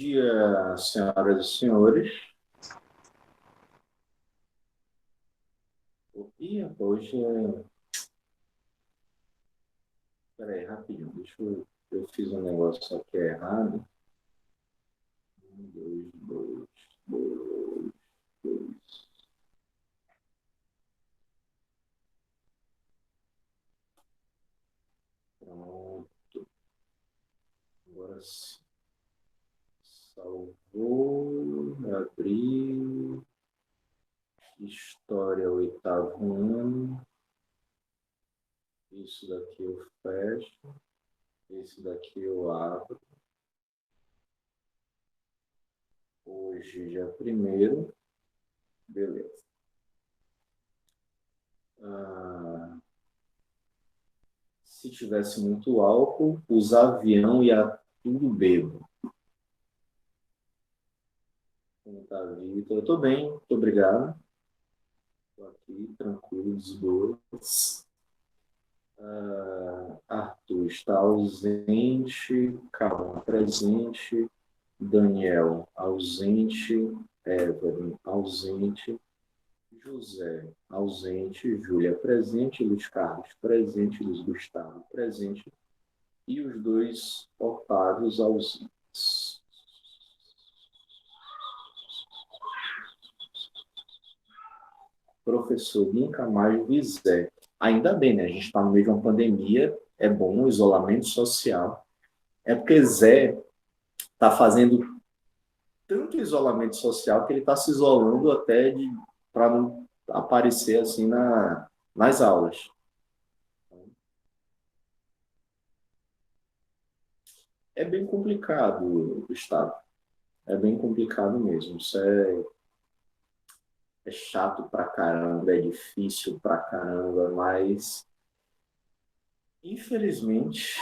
Dia, senhoras e senhores. Hoje é. Peraí, rapidinho, Eu fiz um negócio aqui errado. Um, dois, dois, dois. Pronto, agora sim. Salvou, abriu. História, oitavo ano. Isso daqui eu fecho. Esse daqui eu abro. Hoje, dia primeiro. Beleza. Ah, se tivesse muito álcool, os avião ia tudo bêbado. Como tá, Vitor? Eu tô bem, muito obrigado. Tô aqui, tranquilo, de boas. Arthur está ausente, Calma presente, Daniel ausente, Evelyn ausente, José ausente, Júlia presente, Luiz Carlos presente, Luiz Gustavo presente e os dois Otávio ausentes. Professor, nunca mais vi Zé. Ainda bem, né? A gente está no meio de uma pandemia, é bom o isolamento social. É porque Zé está fazendo tanto isolamento social que ele está se isolando até para não aparecer assim nas aulas. É bem complicado, Gustavo. É bem complicado mesmo. É chato pra caramba, é difícil pra caramba, mas infelizmente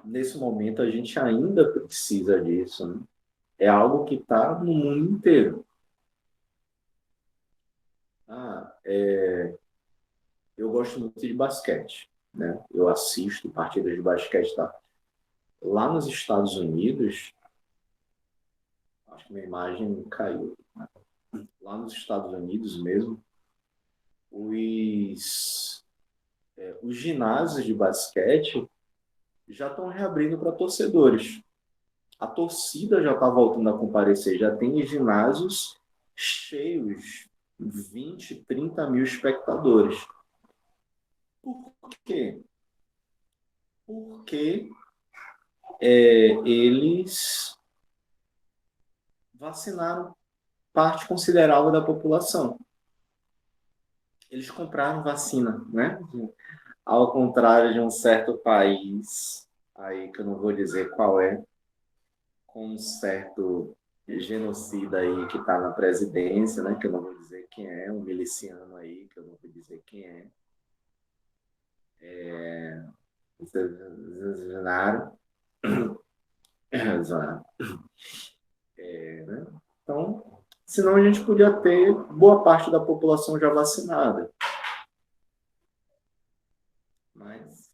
nesse momento a gente ainda precisa disso, né? É algo que está no mundo inteiro. Eu gosto muito de basquete, né? Eu assisto partidas de basquete, tá? Lá nos Estados Unidos, acho que minha imagem caiu. Lá nos Estados Unidos mesmo, os, os ginásios de basquete já estão reabrindo para torcedores. A torcida já está voltando a comparecer, já tem ginásios cheios, 20, 30 mil espectadores. Por quê? Porque eles vacinaram parte considerável da população. Eles compraram vacina, né? Ao contrário de um certo país, aí que eu não vou dizer qual é, com um certo genocida aí que está na presidência, né? Que eu não vou dizer quem é, um miliciano aí, que eu não vou dizer quem é. Bolsonaro, né? Então, senão a gente podia ter boa parte da população já vacinada. Mas,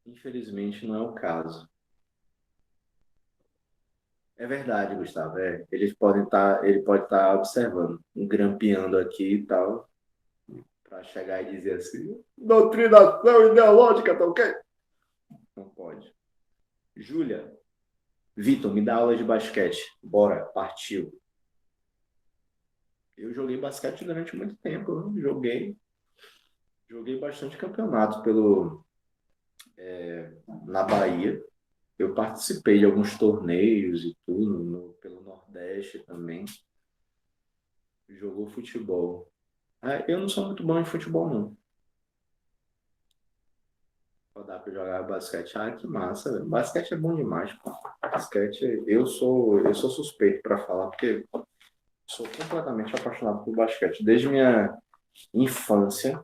infelizmente, não é o caso. É verdade, Gustavo. Ele pode estar observando, grampeando aqui e tal, para chegar e dizer assim, doutrinação ideológica, tá ok? Não pode. Júlia, Vitor, me dá aula de basquete. Bora, partiu. Eu joguei basquete durante muito tempo. Joguei bastante campeonato na Bahia. Eu participei de alguns torneios e tudo, pelo Nordeste também. Jogou futebol. Eu não sou muito bom em futebol, não. Dá pra jogar basquete. Que massa, velho. Basquete é bom demais, pô. Basquete, eu sou suspeito para falar, porque sou completamente apaixonado por basquete. Desde minha infância,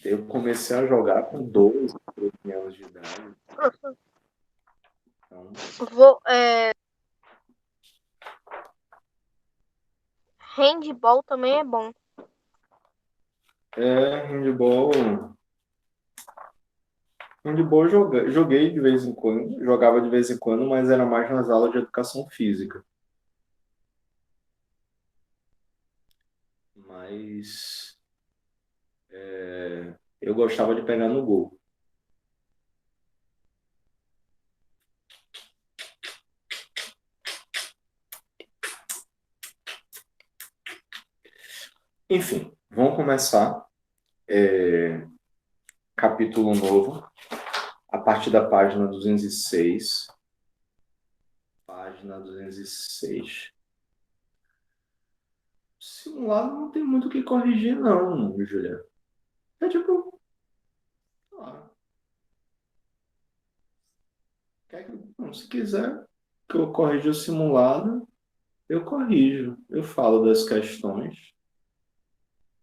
eu comecei a jogar com 12, 13 anos de idade. Então, Vou, handball também é bom. Handball. Handball joguei de vez em quando, jogava de vez em quando, mas era mais nas aulas de educação física. Mas eu gostava de pegar no gol. Enfim, vamos começar. Capítulo novo, a partir da página 206. Página 206. Simulado não tem muito o que corrigir, não, Julia. É tipo, ah, não, se quiser que eu corrija o simulado, eu corrijo. Eu falo das questões.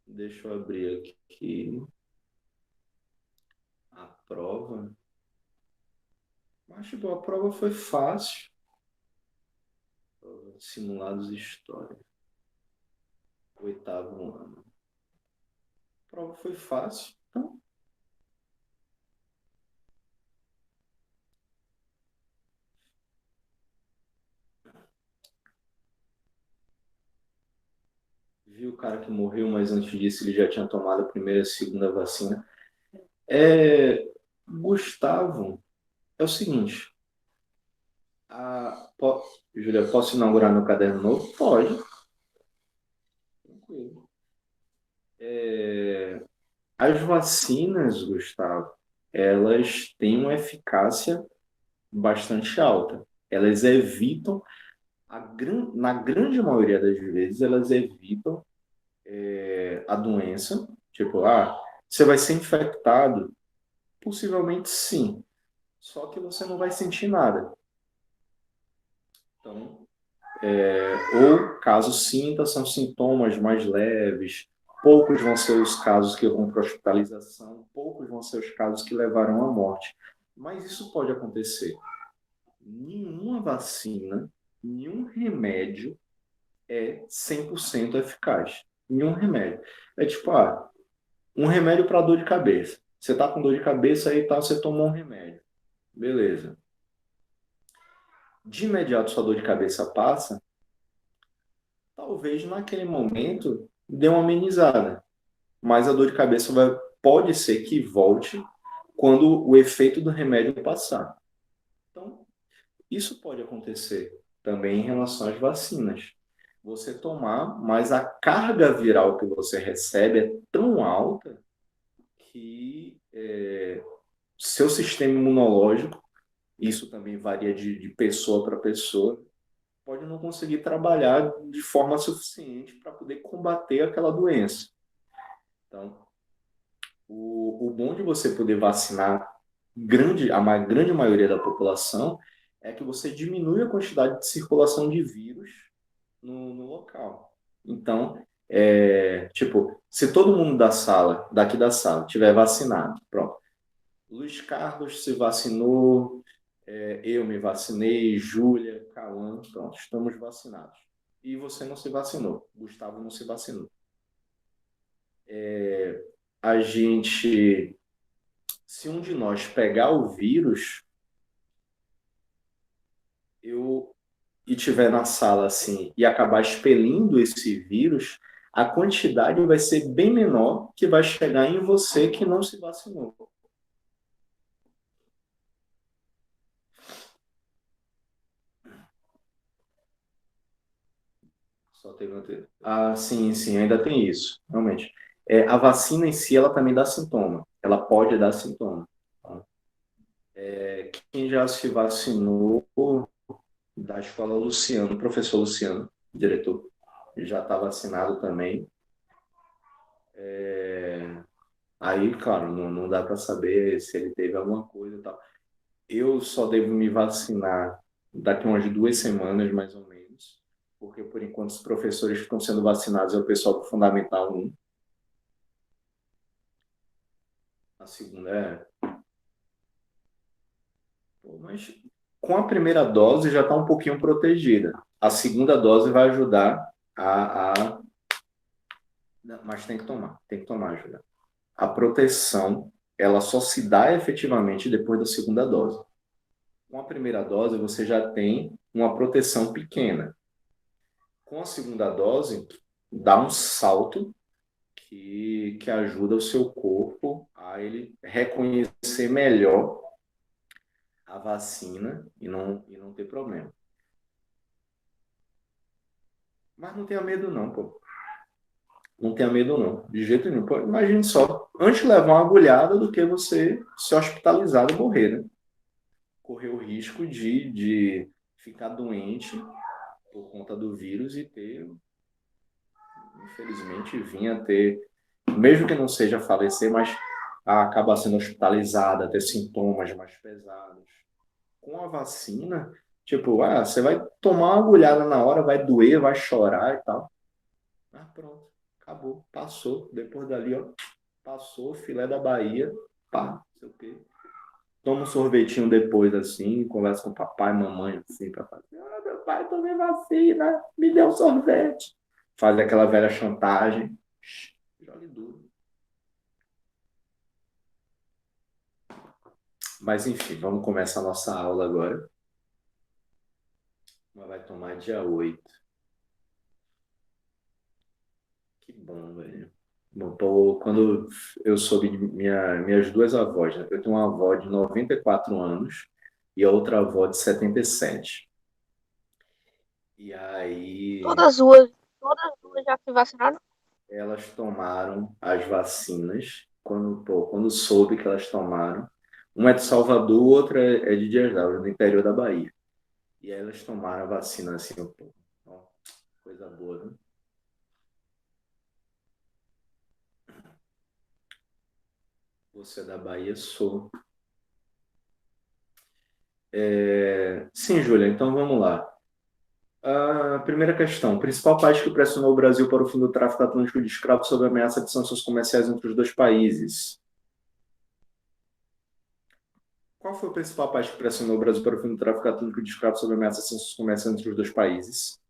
Deixa eu abrir aqui a prova. Mas, tipo, a prova foi fácil. Simulados de história. Oitavo ano. A prova foi fácil. Então, viu o cara que morreu, mas antes disso ele já tinha tomado a primeira e a segunda vacina. Gustavo, é o seguinte. Júlia, posso inaugurar meu caderno novo? Pode. Tranquilo. As vacinas, Gustavo, elas têm uma eficácia bastante alta. Elas evitam, na grande maioria das vezes, elas evitam a doença. Tipo, você vai ser infectado? Possivelmente sim. Só que você não vai sentir nada. Então, ou caso sinta, são sintomas mais leves. Poucos vão ser os casos que vão para hospitalização, poucos vão ser os casos que levaram à morte. Mas isso pode acontecer. Nenhuma vacina, nenhum remédio é 100% eficaz. Nenhum remédio. É tipo, um remédio para dor de cabeça. Você está com dor de cabeça aí, tá, você tomou um remédio. Beleza. De imediato sua dor de cabeça passa, talvez naquele momento dê uma amenizada, mas a dor de cabeça pode ser que volte quando o efeito do remédio passar. Então, isso pode acontecer também em relação às vacinas. Você tomar, mas a carga viral que você recebe é tão alta que seu sistema imunológico, isso também varia de pessoa para pessoa, pode não conseguir trabalhar de forma suficiente para poder combater aquela doença. Então, o bom de você poder vacinar a grande maioria da população é que você diminui a quantidade de circulação de vírus no local. Então, tipo, se todo mundo daqui da sala, tiver vacinado, pronto. Luiz Carlos se vacinou, eu me vacinei, Júlia, Cauã, pronto, estamos vacinados. E você não se vacinou, Gustavo não se vacinou. A gente, se um de nós pegar o vírus, eu e tiver na sala assim e acabar expelindo esse vírus, a quantidade vai ser bem menor que vai chegar em você que não se vacinou. Só teve sim, sim, ainda tem isso, realmente. A vacina em si, ela também dá sintoma. Ela pode dar sintoma. Tá? Quem já se vacinou da escola Luciano, o professor Luciano, diretor, já está vacinado também. Aí, claro, não dá para saber se ele teve alguma coisa e tal. Eu só devo me vacinar daqui a umas 2 semanas, mais ou menos, porque por enquanto os professores que estão sendo vacinados é o pessoal do Fundamental 1. A segunda Pô, mas com a primeira dose já está um pouquinho protegida. A segunda dose vai ajudar a. Mas tem que tomar, Julia. a proteção ela só se dá efetivamente depois da segunda dose. Com a primeira dose, você já tem uma proteção pequena. Com a segunda dose, dá um salto que ajuda o seu corpo a ele reconhecer melhor a vacina e não ter problema. Mas não tenha medo não, pô. Não tenha medo não, de jeito nenhum. Pô, imagine só, antes levar uma agulhada do que você ser hospitalizado e morrer, né? Correr o risco de ficar doente por conta do vírus e ter, infelizmente, vir a ter, mesmo que não seja falecer, mas acabar sendo hospitalizada, ter sintomas mais pesados. Com a vacina, tipo, você vai tomar uma agulhada na hora, vai doer, vai chorar e tal. Mas pronto, acabou, passou. Depois dali, ó, passou, filé da Bahia, pá, não sei o quê. Toma um sorvetinho depois, assim, conversa com o papai, mamãe, assim, pra fazer. Meu pai, tomei vacina, me deu um sorvete. Faz aquela velha chantagem. Jogue duro. Mas enfim, vamos começar a nossa aula agora. Mas vai tomar dia 8. Que bom, velho. Bom, quando eu soube de minhas duas avós, né? Eu tenho uma avó de 94 anos e a outra avó de 77. E aí Todas as duas já se vacinaram? elas tomaram as vacinas quando soube que elas tomaram. Uma é de Salvador, outra é de Dias D'Ávila, no interior da Bahia. E aí elas tomaram a vacina assim, pô, ó, coisa boa, né? Você é da Bahia, sou. Sim, Júlia, então vamos lá. A primeira questão. O principal país que pressionou o Brasil para o fim do tráfico atlântico de escravos sob a ameaça de sanções comerciais entre os dois países. Qual foi o principal país que pressionou o Brasil para o fim do tráfico atlântico de escravos sob a ameaça de sanções comerciais entre os dois países?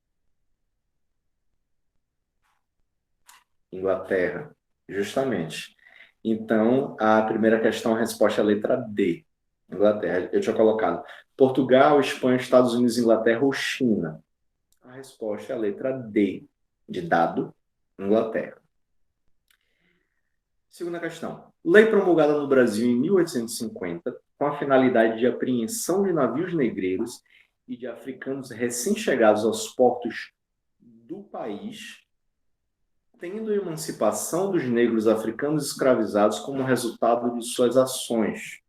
Inglaterra. Justamente. Então, a primeira questão, a resposta é a letra D. Inglaterra. Eu tinha colocado Portugal, Espanha, Estados Unidos, Inglaterra ou China. A resposta é a letra D, de dado, Inglaterra. Segunda questão. Lei promulgada no Brasil em 1850, com a finalidade de apreensão de navios negreiros e de africanos recém-chegados aos portos do país, tendo a emancipação dos negros africanos escravizados como resultado de suas ações.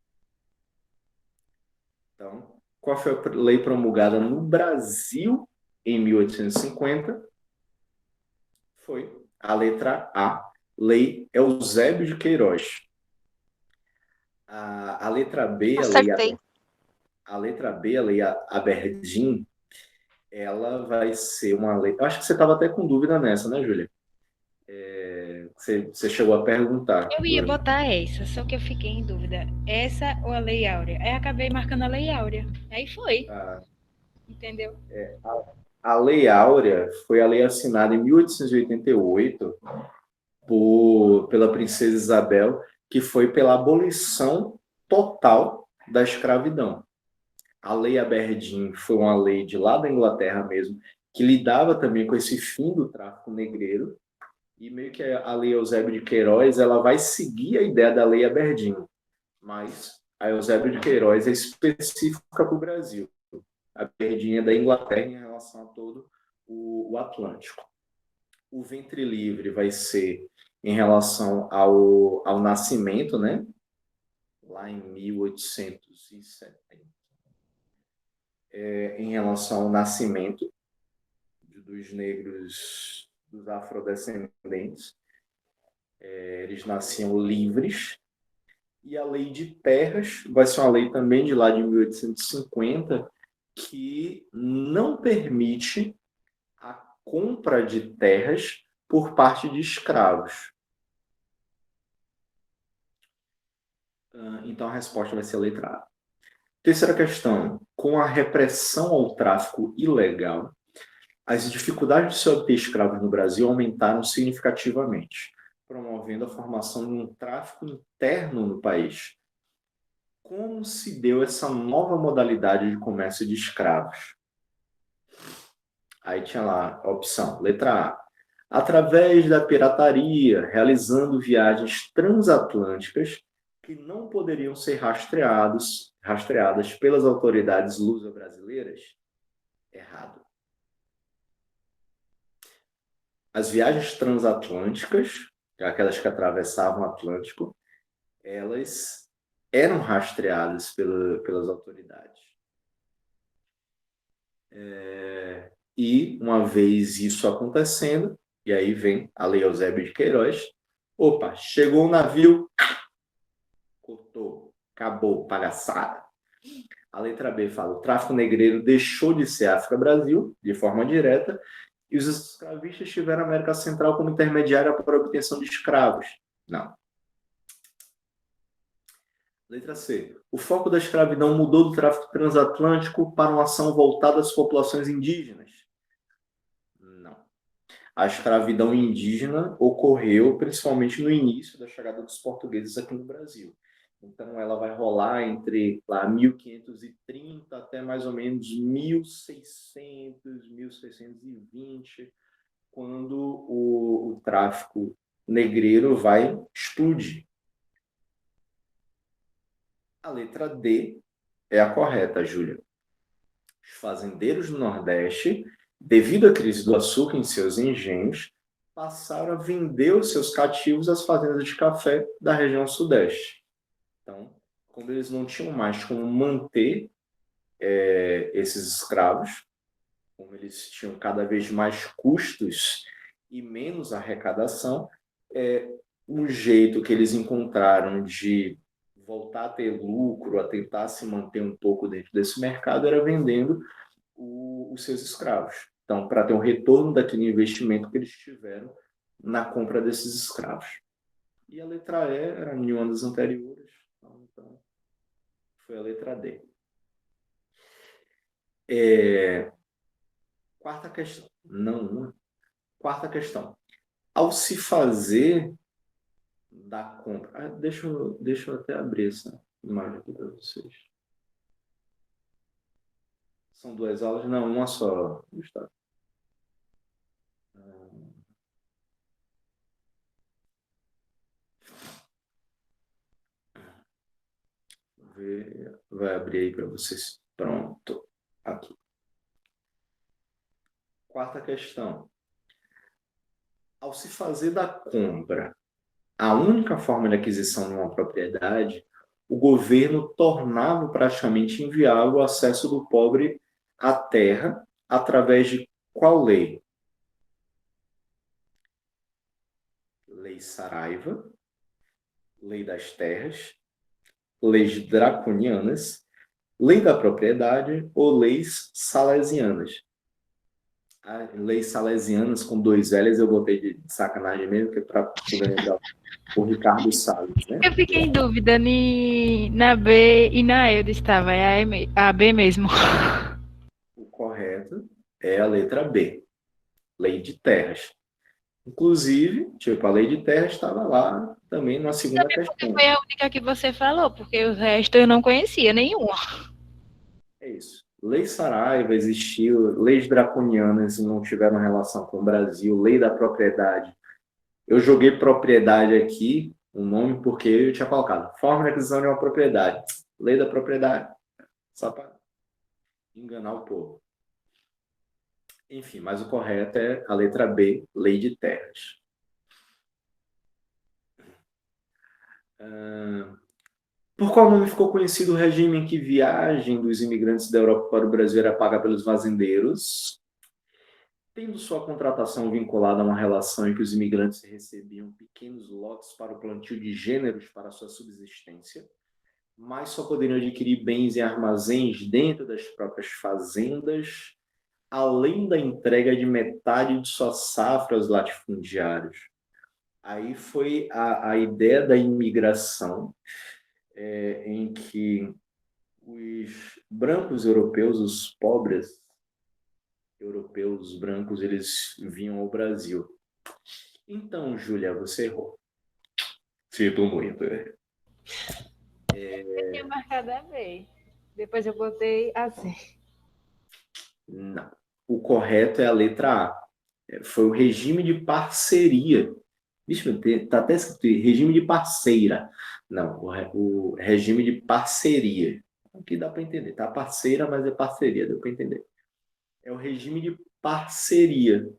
Então, qual foi a lei promulgada no Brasil em 1850? Foi a letra A, Lei Eusébio de Queiroz. A letra B, Acertei. a letra B, a lei Aberdeen, ela vai ser uma lei. Eu acho que você estava até com dúvida nessa, né, Júlia? Você chegou a perguntar. Eu ia botar essa, só que eu fiquei em dúvida. Essa ou a Lei Áurea? Aí acabei marcando a Lei Áurea. Aí foi, A, entendeu? a Lei Áurea foi a lei assinada em 1888 pela princesa Isabel, que foi pela abolição total da escravidão. A lei Aberdeen foi uma lei de lá da Inglaterra mesmo, que lidava também com esse fim do tráfico negreiro, e meio que a lei Eusébio de Queiroz ela vai seguir a ideia da lei Aberdeen, mas a Eusébio de Queiroz é específica para o Brasil. A Aberdeen é da Inglaterra em relação a todo o Atlântico. O ventre livre vai ser em relação ao nascimento, né? Lá em 1870. Em relação ao nascimento dos negros, dos afrodescendentes, eles nasciam livres. E a lei de terras vai ser uma lei também de lá de 1850 que não permite a compra de terras por parte de escravos. Então a resposta vai ser a letra A. Terceira questão. Com a repressão ao tráfico ilegal, as dificuldades de se obter escravos no Brasil aumentaram significativamente. promovendo a formação de um tráfico interno no país. Como se deu essa nova modalidade de comércio de escravos? Aí tinha lá a opção, letra A. Através da pirataria, realizando viagens transatlânticas que não poderiam ser rastreadas pelas autoridades luso-brasileiras? Errado. As viagens transatlânticas, aquelas que atravessavam o Atlântico, elas eram rastreadas pelas autoridades. E, uma vez isso acontecendo, e aí vem a Lei Eusébio de Queiroz, opa, chegou o navio, cortou, acabou, palhaçada. A letra B fala, o tráfico negreiro deixou de ser África-Brasil, de forma direta, e os escravistas tiveram a América Central como intermediária para a obtenção de escravos. Não. Letra C. O foco da escravidão mudou do tráfico transatlântico para uma ação voltada às populações indígenas. Não. A escravidão indígena ocorreu principalmente no início da chegada dos portugueses aqui no Brasil. Então, ela vai rolar entre lá, 1530 até mais ou menos 1600, 1620, quando o tráfico negreiro vai explodir. A letra D é a correta, Júlia. Os fazendeiros do Nordeste, devido à crise do açúcar em seus engenhos, passaram a vender os seus cativos às fazendas de café da região Sudeste. Então, quando eles não tinham mais como manter esses escravos, como eles tinham cada vez mais custos e menos arrecadação, um jeito que eles encontraram de voltar a ter lucro, a tentar se manter um pouco dentro desse mercado, era vendendo os seus escravos. Então, para ter um retorno daquele investimento que eles tiveram na compra desses escravos. E a letra E era nenhuma das anteriores, então foi a letra D. Quarta questão. Não. Quarta questão. Ao se fazer da compra... deixa eu até abrir essa imagem aqui para vocês. São duas aulas? Não, uma só, Gustavo. Vai abrir aí para vocês. Pronto. Aqui. Quarta questão. Ao se fazer da compra a única forma de aquisição de uma propriedade, o governo tornava praticamente inviável o acesso do pobre à terra através de qual lei? Lei Saraiva, Lei das Terras, leis draconianas, lei da propriedade ou leis salesianas. Leis salesianas com 2 L's eu botei de sacanagem mesmo, que é para poder lembrar o Ricardo Salles, né? Eu fiquei em dúvida na B e na E eu estava, é a B mesmo. O correto é a letra B, Lei de Terras. Inclusive, a Lei de Terras estava lá também na segunda questão. Foi a única que você falou, porque o resto eu não conhecia nenhuma. É isso. Lei Saraiva existiu, leis draconianas não tiveram relação com o Brasil, lei da propriedade. Eu joguei propriedade aqui, o nome, porque eu tinha colocado forma de aquisição de uma propriedade. Lei da propriedade, só para enganar o povo. Enfim, mas o correto é a letra B, Lei de Terras. Por qual nome ficou conhecido o regime em que viagem dos imigrantes da Europa para o Brasil era paga pelos fazendeiros? Tendo sua contratação vinculada a uma relação em que os imigrantes recebiam pequenos lotes para o plantio de gêneros para sua subsistência, mas só poderiam adquirir bens em armazéns dentro das próprias fazendas, além da entrega de metade de sua safra aos latifundiários. Aí foi a ideia da imigração, em que os brancos europeus, os pobres europeus brancos, eles vinham ao Brasil. Então, Júlia, você errou. Sinto muito. Eu tinha marcado a B. Depois eu botei a C. Não. O correto é a letra A. Foi o regime de parceria. Vixe, tá até escrito aí, regime de parceira. Não, o regime de parceria. Aqui dá para entender, tá? Parceira, mas é parceria, deu para entender. É o regime de parceria.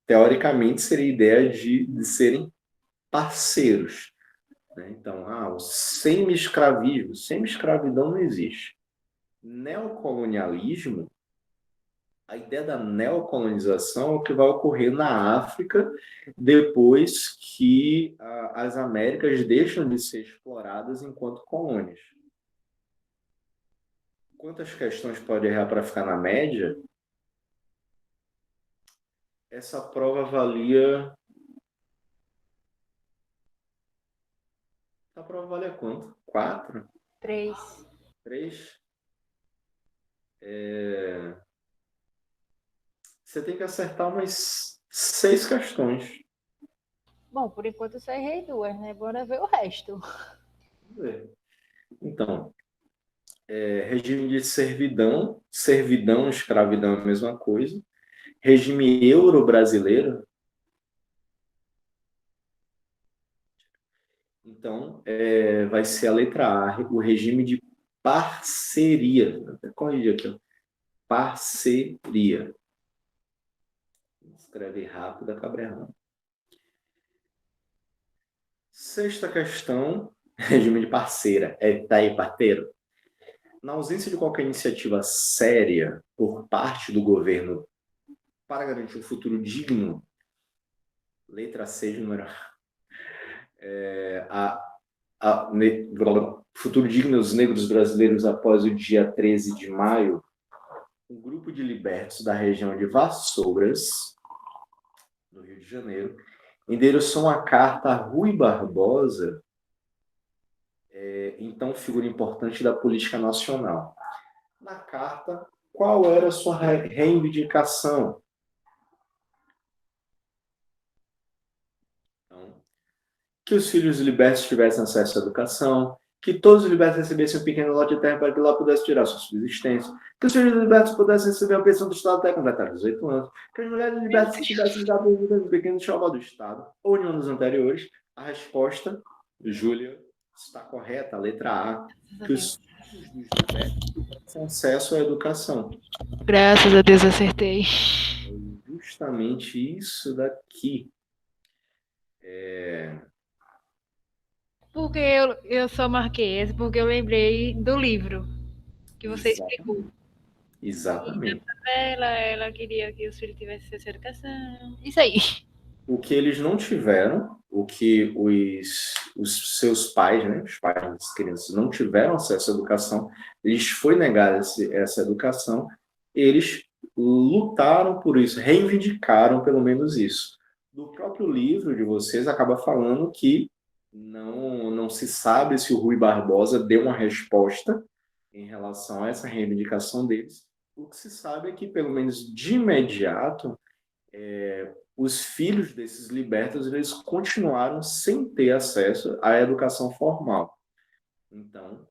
Teoricamente, seria a ideia de serem parceiros. Né? Então, o semi-escravismo, semi-escravidão não existe. Neocolonialismo, a ideia da neocolonização é o que vai ocorrer na África depois que as Américas deixam de ser exploradas enquanto colônias. Quantas questões pode errar para ficar na média? Essa prova valia. Essa prova valia quanto? 4? 3. 3? Você tem que acertar umas 6 questões. Bom, por enquanto eu só errei 2, né? Bora ver o resto. Vamos ver. Então, regime de servidão. Servidão, escravidão é a mesma coisa. Regime euro-brasileiro. Então, vai ser a letra A, o regime de parceria. Vou até corrigir aqui. Ó. Parceria. Escreve rápido, acaba errando. Sexta questão, regime de parceira. Tá aí, parceiro? Na ausência de qualquer iniciativa séria por parte do governo para garantir um futuro digno, letra C de número futuro digno aos negros brasileiros após o dia 13 de maio, um grupo de libertos da região de Vassouras, no Rio de Janeiro, endereçou uma carta a Rui Barbosa, então figura importante da política nacional. Na carta, qual era a sua reivindicação? Então, que os filhos libertos tivessem acesso à educação, que todos os libertos recebessem um pequeno lote de terra para que lá pudesse tirar sua subsistência, que os filhos libertos pudessem receber a pensão do Estado até completar 18 anos, que as mulheres libertas tivessem já perdido um pequeno enxoval do Estado, ou nenhum dos anteriores. A resposta, Júlia, está correta, a letra A, que os filhos dos libertos tivessem acesso à educação. Graças a Deus acertei. É justamente isso daqui. Porque eu só marquei esse porque eu lembrei do livro que você explicou. Exatamente. Ela queria que os filhos tivessem essa educação. Isso aí. O que eles não tiveram, o que os seus pais, né, os pais das crianças não tiveram acesso à educação, lhes foi negada essa educação, eles lutaram por isso, reivindicaram pelo menos isso. Do próprio livro de vocês acaba falando que não se sabe se o Rui Barbosa deu uma resposta em relação a essa reivindicação deles. O que se sabe é que, pelo menos de imediato, os filhos desses libertos eles continuaram sem ter acesso à educação formal. Então,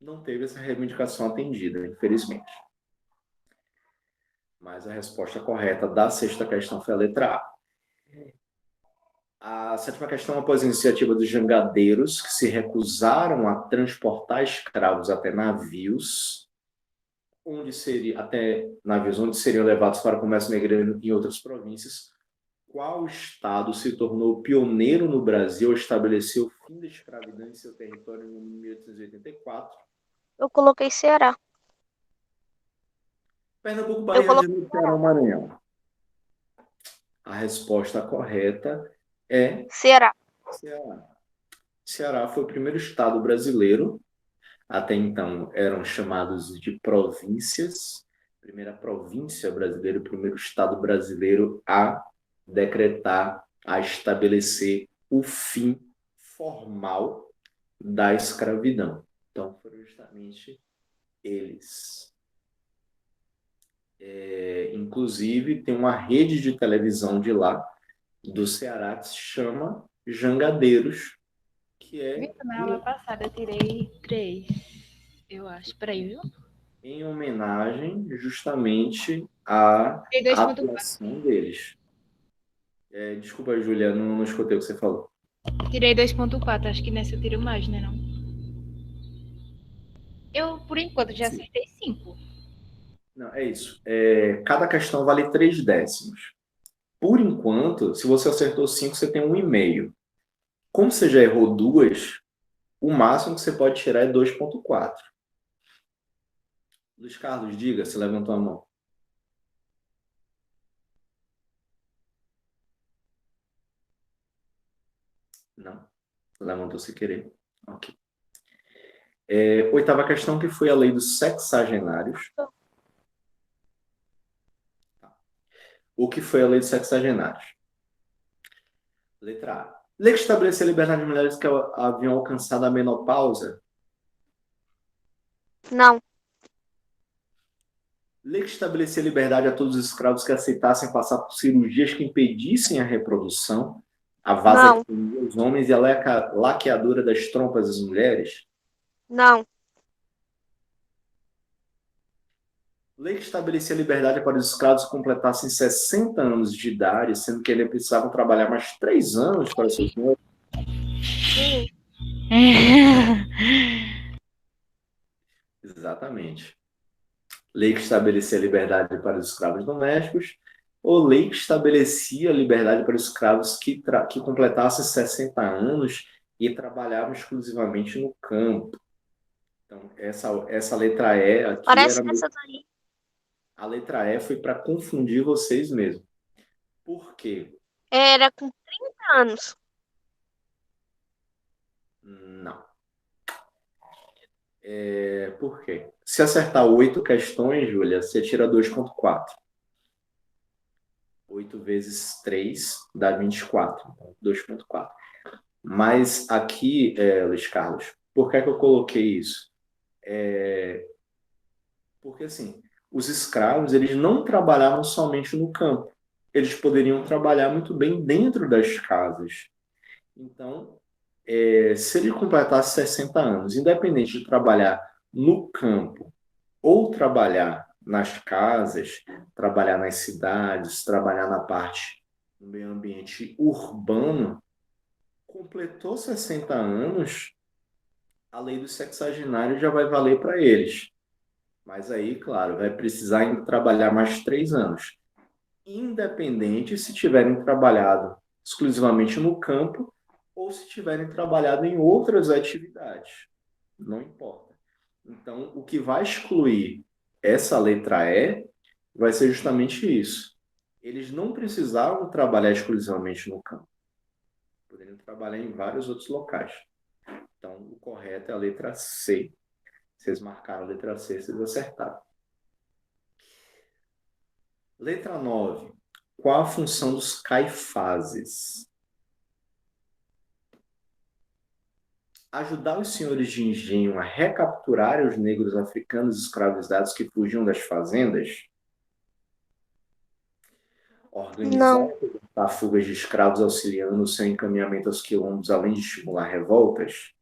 não teve essa reivindicação atendida, infelizmente. Mas a resposta correta da sexta questão foi a letra A. A sétima questão, após a iniciativa dos jangadeiros, que se recusaram a transportar escravos até navios, onde seriam levados para o comércio negreiro em outras províncias, qual estado se tornou pioneiro no Brasil a estabelecer o fim da escravidão em seu território em 1884? Eu coloquei Ceará. Pernambuco, Eu Bahia, Rio de coloquei Janeiro, Ceará, Maranhão. A resposta correta é Ceará. Ceará. Ceará foi o primeiro estado brasileiro, até então eram chamados de províncias, primeira província brasileira, o primeiro estado brasileiro a decretar, a estabelecer o fim formal da escravidão. Então, foram justamente eles. Inclusive, tem uma rede de televisão de lá, do Ceará, que se chama jangadeiros, que é Viu? Na aula passada eu tirei 3, eu acho. Peraí, viu? em homenagem justamente à Tirei 2,4. atuação deles. Desculpa, Julia, não escutei o que você falou. Tirei 2,4. Acho que nessa eu tiro mais, né? Não? Eu, por enquanto, já Sim. acertei 5. Não, é isso. Cada questão vale 3 décimos. Por enquanto, se você acertou 5, você tem 1,5. Como você já errou 2, o máximo que você pode tirar é 2,4. Luiz Carlos, diga, você levantou a mão. Não, levantou sem querer. Ok. Oitava questão, que foi a lei dos sexagenários. O que foi a lei dos sexagenários? Letra A. Lei que estabelecia a liberdade de mulheres que haviam alcançado a menopausa. Não, Lei que estabelecia liberdade a todos os escravos que aceitassem passar por cirurgias que impedissem a reprodução, a não, vasectomia dos homens e a laqueadura das trompas das mulheres. não. Lei que estabelecia liberdade para os escravos que completassem 60 anos de idade, sendo que eles precisavam trabalhar mais 3 anos para seus senhores. Sim, Exatamente. Lei que estabelecia liberdade para os escravos domésticos, ou lei que estabelecia liberdade para os escravos que completassem 60 anos e trabalhavam exclusivamente no campo. Então, essa letra E aqui parece era. essa daí. A letra E foi para confundir vocês mesmo. Por quê? Era com 30 anos. Não. Por quê? Se acertar 8 questões, Júlia, você tira 2,4. 8 vezes 3 dá 24. Então, 2,4. Mas aqui, Luiz Carlos, por que é que eu coloquei isso? Porque, assim, os escravos, eles não trabalhavam somente no campo. Eles poderiam trabalhar muito bem dentro das casas. Então, se ele completasse 60 anos, independente de trabalhar no campo ou trabalhar nas casas, trabalhar nas cidades, trabalhar na parte do meio ambiente urbano, completou 60 anos, a lei do sexagenário já vai valer para eles. Mas aí, claro, vai precisar ainda trabalhar mais 3 anos. Independente se tiverem trabalhado exclusivamente no campo ou se tiverem trabalhado em outras atividades. Não importa. Então, o que vai excluir essa letra E vai ser justamente isso. Eles não precisavam trabalhar exclusivamente no campo. Poderiam trabalhar em vários outros locais. Então, o correto é a letra C. Vocês marcaram a letra C, vocês acertaram. Letra 9. Qual a função dos caifases? Ajudar os senhores de engenho a recapturarem os negros africanos escravizados que fugiam das fazendas? Organizar Não, a fugas de escravos auxiliando o seu encaminhamento aos quilombos, além de estimular revoltas?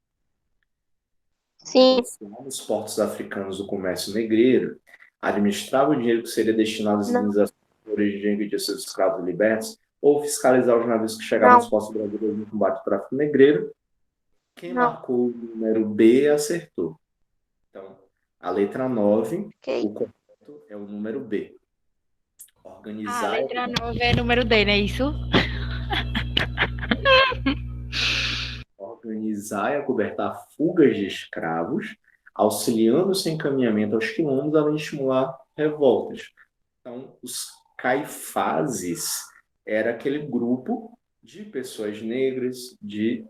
sim, Negociar nos portos africanos o comércio negreiro? Administrar o dinheiro que seria destinado às não, indenizações de origem de seus escravos libertos? Ou fiscalizar os navios que chegavam aos não, portos brasileiros no combate ao tráfico negreiro? Quem não. marcou o número B acertou. Então, a letra 9, Ok. o correto é o número B. Ah, a Organizar, letra 9 é número D, não é isso? organizar e acobertar fugas de escravos, auxiliando seu encaminhamento aos quilombos, além de estimular revoltas. Então, os caifases era aquele grupo de pessoas negras de...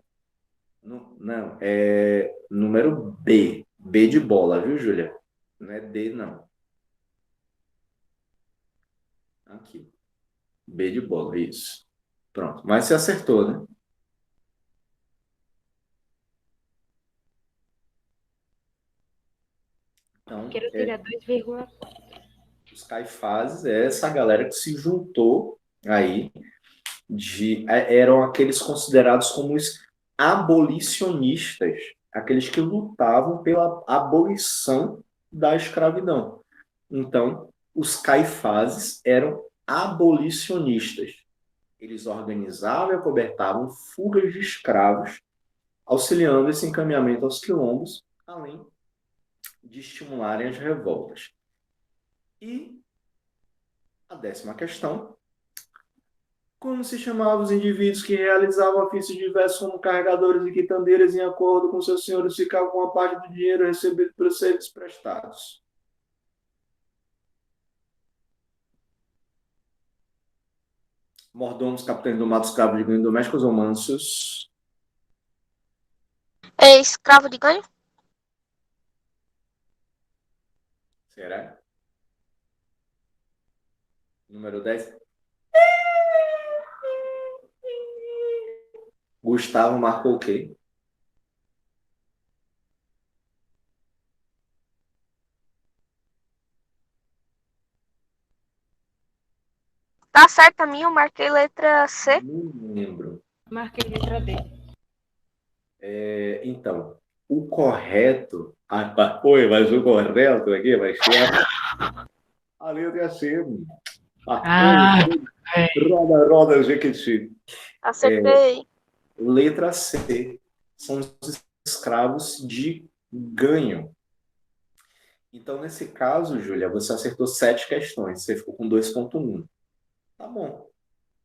Não, é número B. B de bola, viu, Júlia? Não é D, não. Aqui. B de bola, isso. Pronto. Mas você acertou, né? Então, Quero tirar 2,4. os caifases é essa galera que se juntou aí eram aqueles considerados como os abolicionistas, aqueles que lutavam pela abolição da escravidão. Então, os caifazes eram abolicionistas. Eles organizavam e acobertavam fugas de escravos, auxiliando esse encaminhamento aos quilombos, além de estimularem as revoltas. E a 10ª questão: como se chamavam os indivíduos que realizavam ofícios diversos como carregadores e quitandeiras em acordo com seus senhores ficavam com a parte do dinheiro recebido pelos serviços prestados? Mordomos, capitães do mato, escravos de ganho domésticos ou mansos? É escravo de ganho? Será? Número 10. Gustavo marcou o quê? Tá certo a minha, eu marquei letra C. Não lembro. Marquei letra D. Então, o correto... Oi, mas o correto aqui vai ser a letra C. Roda, roda, Jequiti. Acertei. Letra C. São os escravos de ganho. Então, nesse caso, Júlia, você acertou 7 questões. Você ficou com 2,1. Tá bom.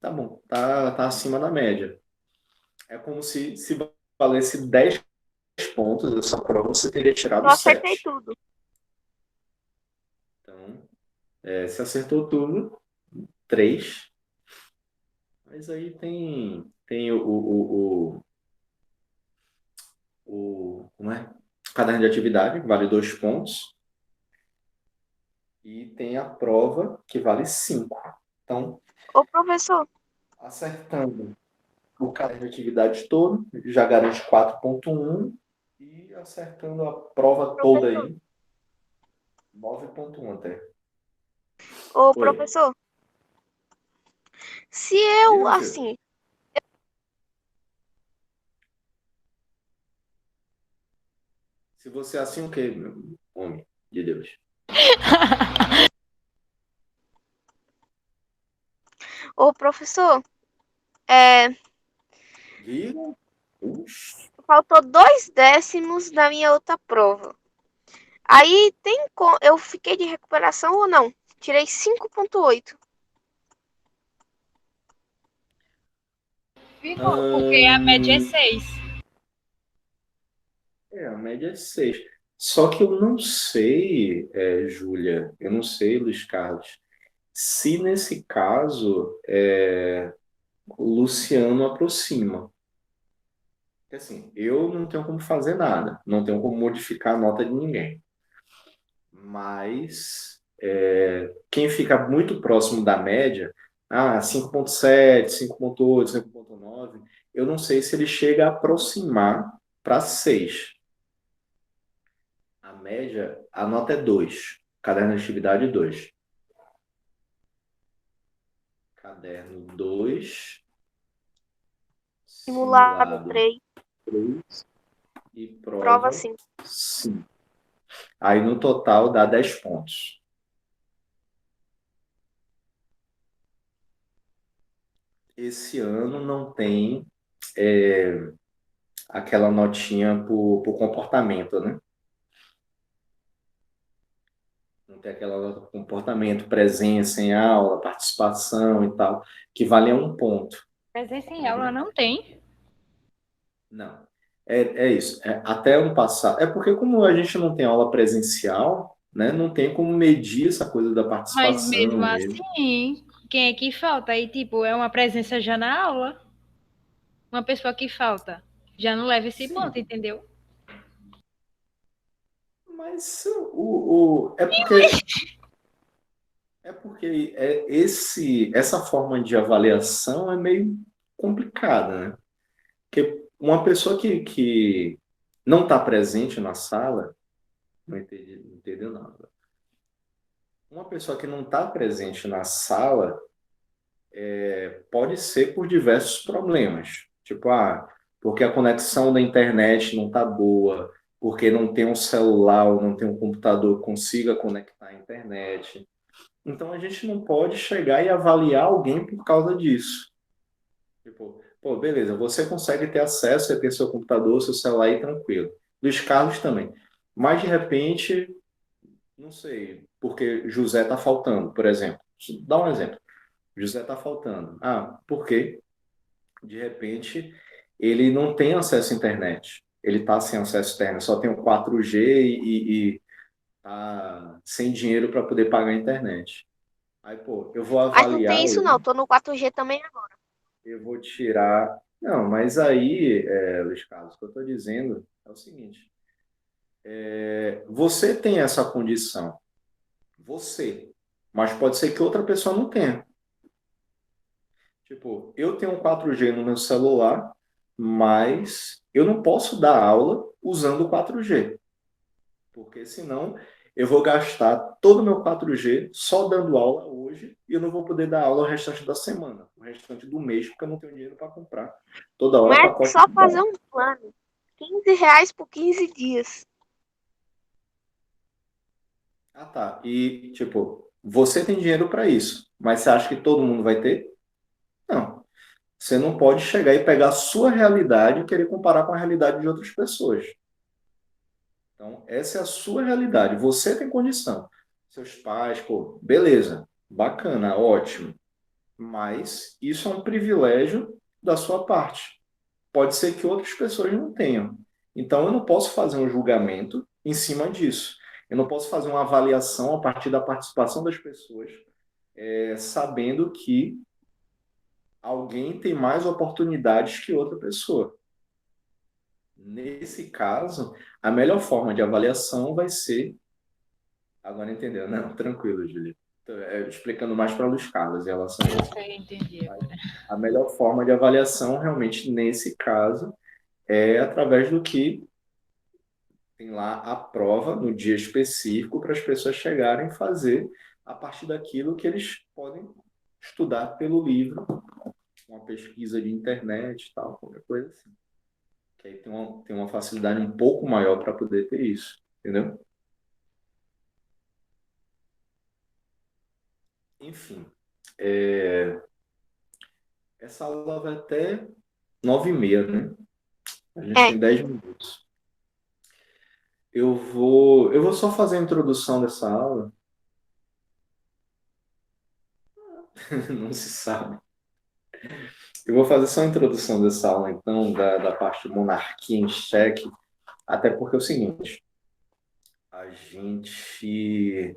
Tá bom. Tá acima da média. É como se valesse 10 pontos essa prova, você teria tirado Eu acertei 7. tudo. Então, você acertou tudo. 3. Mas aí tem como é? O caderno de atividade, que vale 2 pontos. E tem a prova, que vale 5. Então, Ô, professor, acertando o caderno de atividade todo, já garante 4,1. E acertando a prova toda professor, aí, 9,1 até. ô, Oi. professor, se Diga, eu, meu filho. assim, Se você é assim, o quê, meu homem de Deus? ô, professor, Diga. Ux. faltou 2 décimos da minha outra prova. Aí eu fiquei de recuperação ou não? Tirei 5,8. Ficou, porque a média é 6. A média é 6. Só que eu não sei, Júlia, eu não sei, Luiz Carlos, se nesse caso o Luciano aproxima. Porque, assim, eu não tenho como fazer nada, não tenho como modificar a nota de ninguém. Mas quem fica muito próximo da média, 5,7, 5,8, 5,9, eu não sei se ele chega a aproximar para 6. A média, a nota é 2. Caderno de atividade 2. Caderno 2. Simulado Simulado 3, 3. E prova prova 5. 5. Aí no total dá 10 pontos. Esse ano não tem aquela notinha por comportamento, né? Não tem aquela nota por comportamento, presença em aula, participação e tal, que vale 1 ponto. Presença em aula não tem. Não. É isso. Até ano passado. É porque, como a gente não tem aula presencial, né, não tem como medir essa coisa da Mas mesmo participação mesmo. assim, quem é que falta? Aí, tipo, é uma presença já na aula. Uma pessoa que falta já não leva esse Sim, ponto, entendeu? mas é porque essa forma de avaliação é meio complicada, né? Porque uma pessoa que não está presente na sala, não entendeu nada. Uma pessoa que não está presente na sala, pode ser por diversos problemas. Tipo, porque a conexão da internet não está boa, porque não tem um celular ou não tem um computador que consiga conectar a internet. Então a gente não pode chegar e avaliar alguém por causa disso. Tipo, pô, beleza, você consegue ter acesso a ter seu computador, seu celular aí tranquilo. Luiz Carlos também. Mas de repente, não sei, porque José está faltando, por exemplo. Dá um exemplo. José está faltando. Por quê? De repente, ele não tem acesso à internet. Ele está sem acesso à internet, só tem o 4G e tá sem dinheiro para poder pagar a internet. Aí, pô, eu vou Mas não avaliar tem isso não, ele, tô no 4G também agora. eu vou tirar. Não, mas aí, Luiz Carlos, o que eu estou dizendo é o seguinte: você tem essa condição, você, mas pode ser que outra pessoa não tenha. Tipo, eu tenho um 4G no meu celular, mas eu não posso dar aula usando o 4G, porque senão eu vou gastar todo o meu 4G só dando aula hoje e eu não vou poder dar aula o restante da semana, o restante do mês, porque eu não tenho dinheiro para comprar toda hora Mas é pacote só de fazer dados. um plano. R$ 15 por 15 dias. Tá. E, tipo, você tem dinheiro para isso, mas você acha que todo mundo vai ter? Não. Você não pode chegar e pegar a sua realidade e querer comparar com a realidade de outras pessoas. Então, essa é a sua realidade. Você tem condição. Seus pais, pô, beleza, bacana, ótimo. Mas isso é um privilégio da sua parte. Pode ser que outras pessoas não tenham. Então, eu não posso fazer um julgamento em cima disso. Eu não posso fazer uma avaliação a partir da participação das pessoas, sabendo que alguém tem mais oportunidades que outra pessoa. Nesse caso, a melhor forma de avaliação vai ser. Agora entendeu? Não, tranquilo, Júlia. Explicando mais para Luiz Carlos em relação a isso. Eu entendi agora. A melhor forma de avaliação, realmente, nesse caso, é através do que tem lá a prova no dia específico para as pessoas chegarem e fazer a partir daquilo que eles podem estudar pelo livro, uma pesquisa de internet e tal, qualquer coisa assim. Que aí tem uma facilidade um pouco maior para poder ter isso, entendeu? Enfim, essa aula vai até 9h30, né? A gente É, tem 10 minutos. Eu vou só fazer a introdução dessa aula. Não se sabe. Eu vou fazer só a introdução dessa aula, então, da parte de monarquia em xeque, até porque é o seguinte, a gente,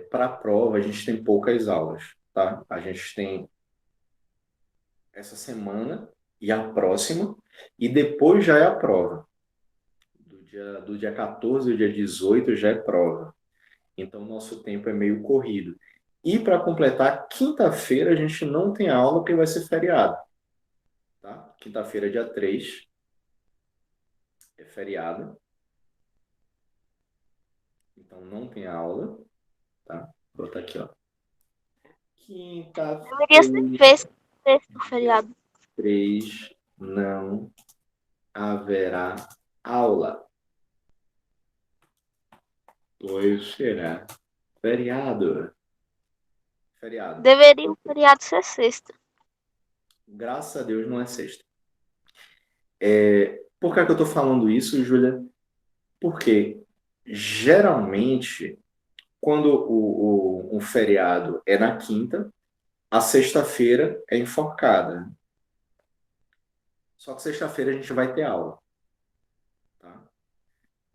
para a prova, a gente tem poucas aulas, tá? A gente tem essa semana e a próxima, e depois já é a prova. Do dia 14 ao dia 18 já é prova. Então, nosso tempo é meio corrido. E para completar, quinta-feira a gente não tem aula porque vai ser feriado. Tá? Quinta-feira, dia 3 é feriado. Então, não tem aula. Tá? Vou botar aqui, ó. deveria ser Quinta-feira, sexto feriado. 3 não haverá aula, pois será feriado. Feriado. Deveria o feriado ser sexta. Graças a Deus não é sexta. Por que é que eu estou falando isso, Júlia? Porque geralmente, quando um feriado é na quinta, a sexta-feira é enforcada. Só que sexta-feira a gente vai ter aula. Tá?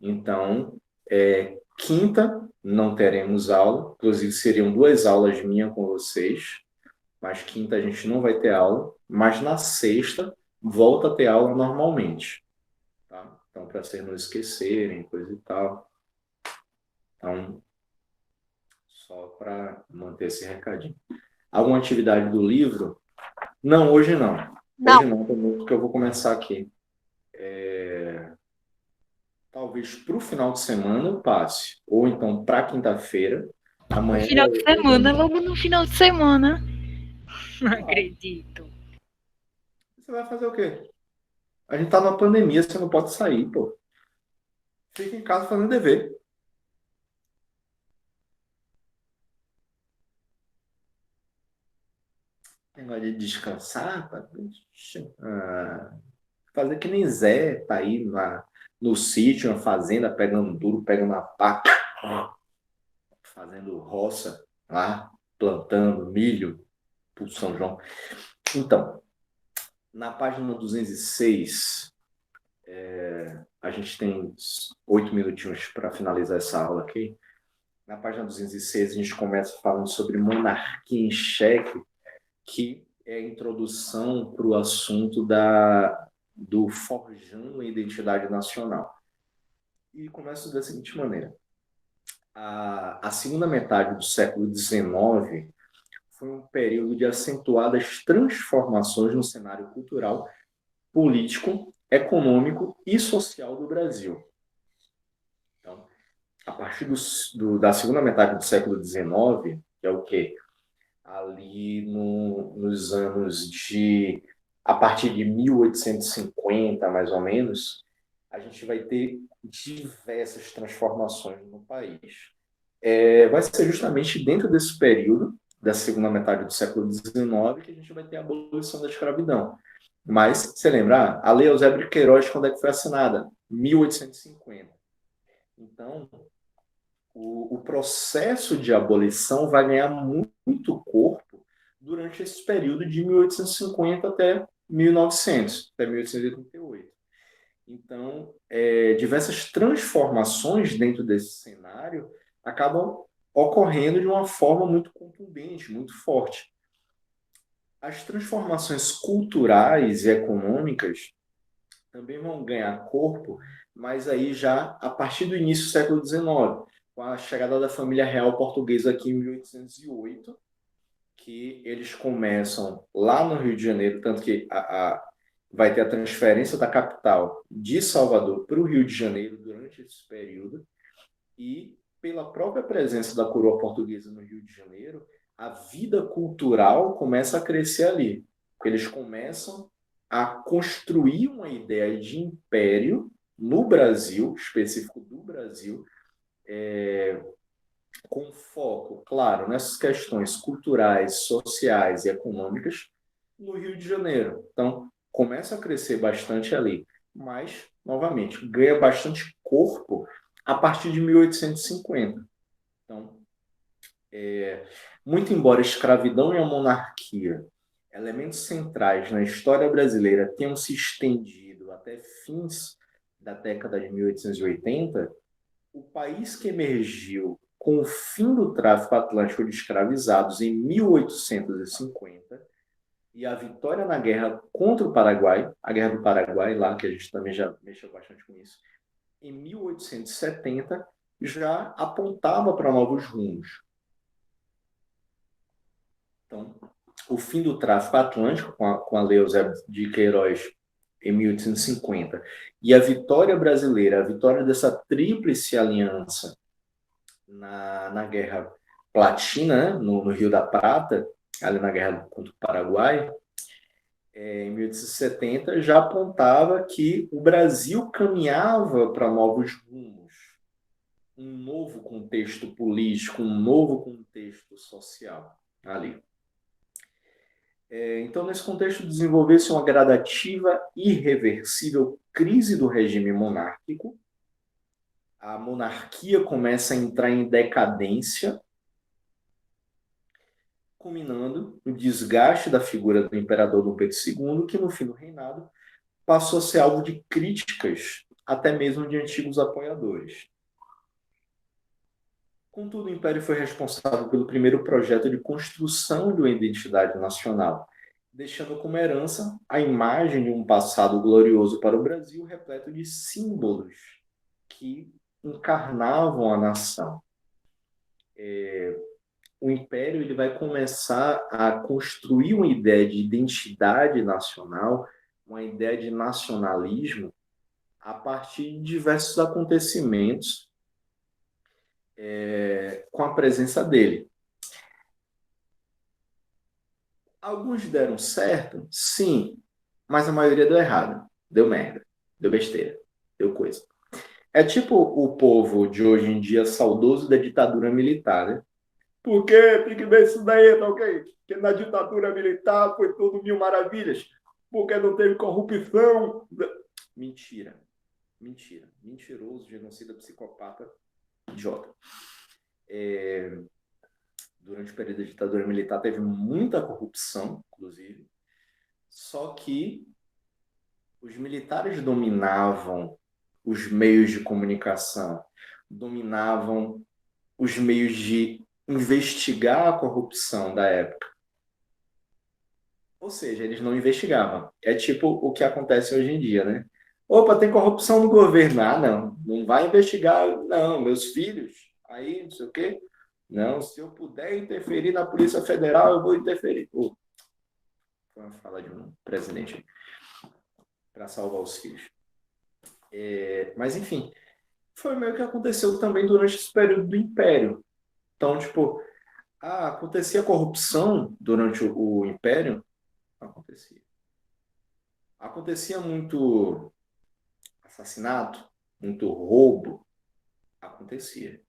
Então, quinta não teremos aula, inclusive seriam 2 aulas minhas com vocês, mas quinta a gente não vai ter aula, mas na sexta volta a ter aula normalmente. Tá? Então, para vocês não esquecerem, coisa e tal. Então, só para manter esse recadinho. Alguma atividade do livro? Não, hoje não. Hoje Não, não, porque eu vou começar aqui. Talvez para o final de semana eu passe, ou então para quinta-feira, No Amanhã final de semana, logo no final de semana. Não acredito. você vai fazer o quê? A gente tá numa pandemia, você não pode sair, pô. Fica em casa fazendo dever. Negócio de descansar, tá? Fazer que nem Zé, tá aí no sítio, na fazenda, pegando duro, pegando a pá, fazendo roça lá, plantando milho pro São João. Então, na página 206, a gente tem 8 minutinhos para finalizar essa aula aqui. Na página 206, a gente começa falando sobre monarquia em xeque, que é a introdução para o assunto do forjando a identidade nacional. E começa da seguinte maneira. A segunda metade do século XIX foi um período de acentuadas transformações no cenário cultural, político, econômico e social do Brasil. Então, a partir da segunda metade do século XIX, que é o quê? Ali nos anos a partir de 1850, mais ou menos, a gente vai ter diversas transformações no país. Vai ser justamente dentro desse período, da segunda metade do século XIX, que a gente vai ter a abolição da escravidão. Mas, você lembra, a Lei Eusébio de Queiroz, quando é que foi assinada? 1850. Então, o processo de abolição vai ganhar muito corpo durante esse período de 1850 até 1900, até 1888. Então, diversas transformações dentro desse cenário acabam ocorrendo de uma forma muito contundente, muito forte. As transformações culturais e econômicas também vão ganhar corpo, mas aí já a partir do início do século XIX, com a chegada da família real portuguesa aqui em 1808, que eles começam lá no Rio de Janeiro, tanto que vai ter a transferência da capital de Salvador para o Rio de Janeiro durante esse período, e pela própria presença da coroa portuguesa no Rio de Janeiro, a vida cultural começa a crescer ali, porque eles começam a construir uma ideia de império no Brasil, específico do Brasil, com foco, claro, nessas questões culturais, sociais e econômicas no Rio de Janeiro. Então, começa a crescer bastante ali, mas, novamente, ganha bastante corpo a partir de 1850. Então, muito embora a escravidão e a monarquia, elementos centrais na história brasileira, tenham se estendido até fins da década de 1880, o país que emergiu com o fim do tráfico atlântico de escravizados em 1850 e a vitória na guerra contra o Paraguai, a Guerra do Paraguai, lá que a gente também já mexeu bastante com isso, em 1870, já apontava para novos rumos. Então, o fim do tráfico atlântico, com a Lei Eusébio de Queiroz, em 1850, e a vitória brasileira, a vitória dessa tríplice aliança na Guerra Platina, né, no Rio da Prata, ali na guerra contra o Paraguai, em 1870, já apontava que o Brasil caminhava para novos rumos, um novo contexto político, um novo contexto social ali. Então, nesse contexto, desenvolveu-se uma gradativa e irreversível crise do regime monárquico. A monarquia começa a entrar em decadência, culminando no desgaste da figura do imperador Dom Pedro II, que no fim do reinado passou a ser alvo de críticas, até mesmo de antigos apoiadores. Contudo, o Império foi responsável pelo primeiro projeto de construção de uma identidade nacional, deixando como herança a imagem de um passado glorioso para o Brasil, repleto de símbolos que encarnavam a nação. O Império ele vai começar a construir uma ideia de identidade nacional, uma ideia de nacionalismo, a partir de diversos acontecimentos com a presença dele. Alguns deram certo, sim, mas a maioria deu errado. Deu merda, deu besteira, deu coisa. É tipo o povo de hoje em dia saudoso da ditadura militar, né? Por quê? Tem que ver isso daí, tá ok? Porque na ditadura militar foi tudo mil maravilhas. Porque não teve corrupção. Mentira. Mentira. Mentiroso, genocida, psicopata, idiota. Durante o período da ditadura militar teve muita corrupção, inclusive. Só que os militares dominavam os meios de comunicação, dominavam os meios de investigar a corrupção da época. Ou seja, eles não investigavam. É tipo o que acontece hoje em dia, né? Opa, tem corrupção no governo. Ah, não, não vai investigar, não. Meus filhos, aí, não sei o quê. Não, se eu puder interferir na Polícia Federal, eu vou interferir. Foi uma fala de um presidente para salvar os filhos. Mas, enfim, foi meio que aconteceu também durante esse período do Império. Então, tipo, acontecia corrupção durante o Império? Acontecia. Acontecia muito assassinato, muito roubo? Acontecia.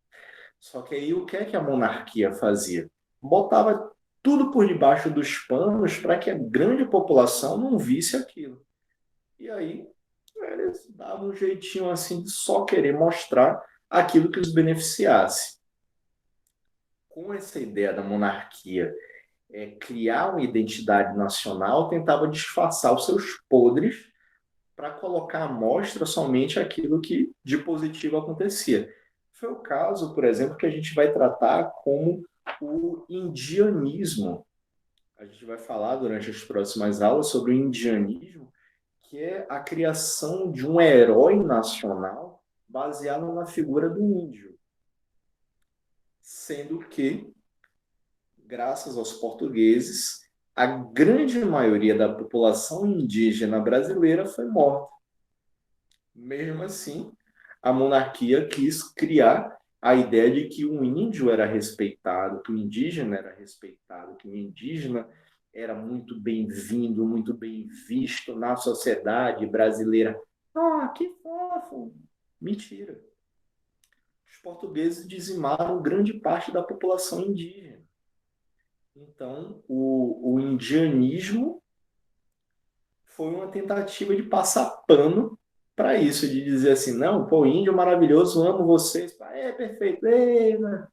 Só que aí o que é que a monarquia fazia? Botava tudo por debaixo dos panos para que a grande população não visse aquilo. E aí eles davam um jeitinho assim de só querer mostrar aquilo que os beneficiasse. Com essa ideia da monarquia criar uma identidade nacional, tentava disfarçar os seus podres para colocar à mostra somente aquilo que de positivo acontecia. Foi o caso, por exemplo, que a gente vai tratar como o indianismo. A gente vai falar durante as próximas aulas sobre o indianismo, que é a criação de um herói nacional baseado na figura do índio. Sendo que, graças aos portugueses, a grande maioria da população indígena brasileira foi morta. Mesmo assim, a monarquia quis criar a ideia de que o índio era respeitado, que o indígena era respeitado, que o indígena era muito bem-vindo, muito bem visto na sociedade brasileira. Ah, que fofo! Mentira. Os portugueses dizimaram grande parte da população indígena. Então, o indianismo foi uma tentativa de passar pano para isso, de dizer assim, não, pô, índio maravilhoso, amo vocês. Perfeito. Né?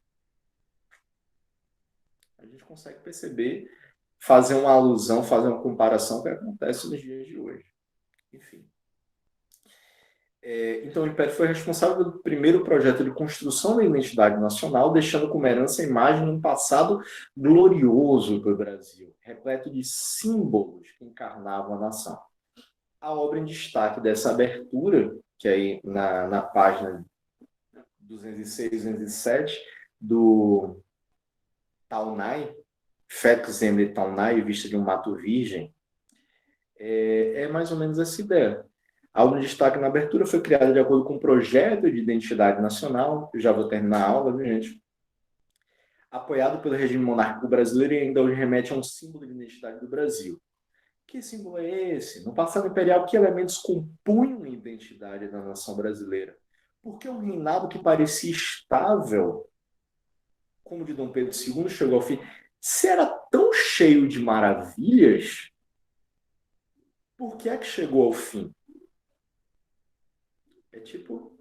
A gente consegue perceber, fazer uma alusão, fazer uma comparação com o que acontece nos dias de hoje. Enfim. Então, o Império foi responsável pelo primeiro projeto de construção da identidade nacional, deixando como herança a imagem de um passado glorioso do Brasil, repleto de símbolos que encarnavam a nação. A obra em destaque dessa abertura, que aí na página 206, 207, do Taunay, Fex Emre Taunay, Vista de um Mato Virgem, é mais ou menos essa ideia. A obra em destaque na abertura foi criada de acordo com um projeto de identidade nacional, eu já vou terminar a aula, viu, gente? Apoiado pelo regime monárquico brasileiro e ainda hoje remete a um símbolo de identidade do Brasil. Que símbolo é esse? No passado imperial, que elementos compunham a identidade da nação brasileira? Porque um reinado que parecia estável, como o de Dom Pedro II, chegou ao fim. Se era tão cheio de maravilhas, por que é que chegou ao fim? É tipo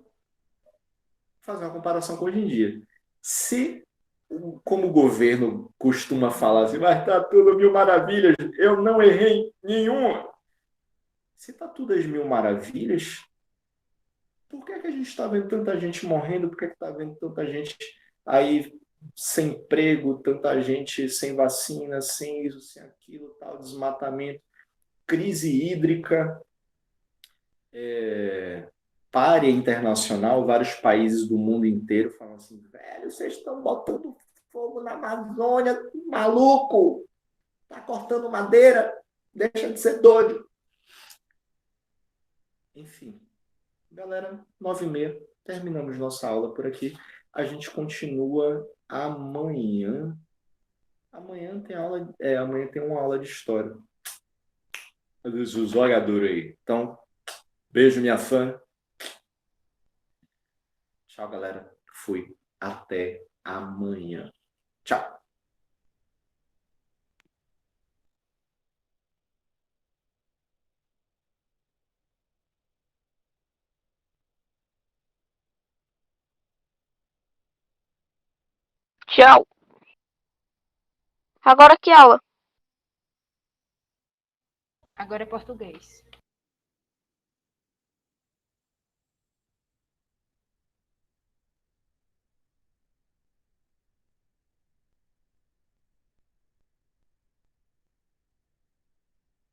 fazer uma comparação com hoje em dia. Se, como o governo costuma falar assim, vai estar tudo mil maravilhas, eu não errei nenhuma. Se está tudo às mil maravilhas, por que é que a gente está vendo tanta gente morrendo? Por que está vendo tanta gente aí sem emprego, tanta gente sem vacina, sem isso, sem aquilo, tal, desmatamento, crise hídrica, párea internacional, vários países do mundo inteiro falam assim, velho, vocês estão botando fogo na Amazônia, maluco, tá cortando madeira, deixa de ser doido. Enfim, galera, 9h30, terminamos nossa aula por aqui. A gente continua amanhã. Amanhã tem aula, amanhã tem uma aula de história. Os oradores aí. Então, beijo, minha fã. Tchau, galera. Fui. Até amanhã. Tchau. Tchau. Agora que aula? Agora é português.